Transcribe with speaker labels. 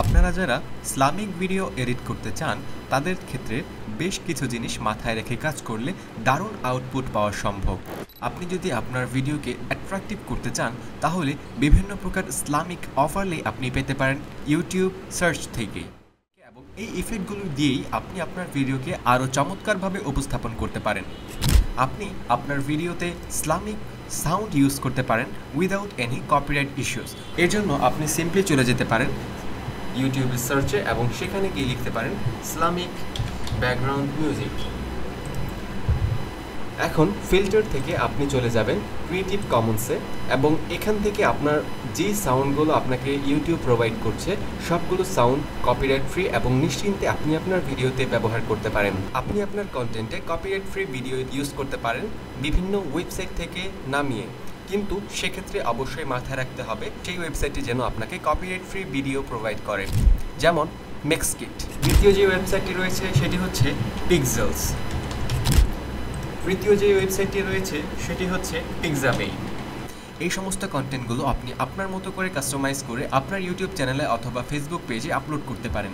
Speaker 1: আপনারা যারা Islamic video edit করতে চান তাদের ক্ষেত্রে বেশ কিছু জিনিস মাথায় রেখে কাজ করলে দারুণ আউটপুট পাওয়া সম্ভব। আপনি যদি আপনার ভিডিওকে অ্যাট্রাকটিভ করতে চান তাহলে বিভিন্ন প্রকার ইসলামিক ওভারলে আপনি পেতে পারেন ইউটিউব সার্চ থেকে, এবং এই ইফেক্টগুলো দিয়েই আপনি আপনার ভিডিওকে আরও চমৎকারভাবে উপস্থাপন করতে পারেন। আপনি আপনার ভিডিওতে ইসলামিক সাউন্ড ইউজ করতে পারেন উইদাউট এনি কপিরাইট ইস্যুস। এর জন্য আপনি সিম্পলি চলে যেতে পারেন ইউটিউবের সার্চে এবং সেখানে গিয়ে লিখতে পারেন ইসলামিক ব্যাকগ্রাউন্ড মিউজিক। এখন ফিল্টার থেকে আপনি চলে যাবেন ক্রিয়েটিভ কমন্সে, এবং এখান থেকে আপনার যে সাউন্ডগুলো আপনাকে ইউটিউব প্রোভাইড করছে সবগুলো সাউন্ড কপিরাইট ফ্রি এবং নিশ্চিন্তে আপনি আপনার ভিডিওতে ব্যবহার করতে পারেন। আপনি আপনার কন্টেন্টে কপিরাইট ফ্রি ভিডিও ইউজ করতে পারেন বিভিন্ন ওয়েবসাইট থেকে নামিয়ে, কিন্তু সেক্ষেত্রে অবশ্যই মাথায় রাখতে হবে সেই ওয়েবসাইটটি যেন আপনাকে কপিরাইট ফ্রি ভিডিও প্রোভাইড করে, যেমন মেক্সকিট। দ্বিতীয় যে ওয়েবসাইটটি রয়েছে সেটি হচ্ছে পিক্সেলস। তৃতীয় যে ওয়েবসাইটটি রয়েছে সেটি হচ্ছে পিক্সাবেই। এই সমস্ত কন্টেন্টগুলো আপনি আপনার মতো করে কাস্টমাইজ করে আপনার ইউটিউব চ্যানেলে অথবা ফেসবুক পেজে আপলোড করতে পারেন।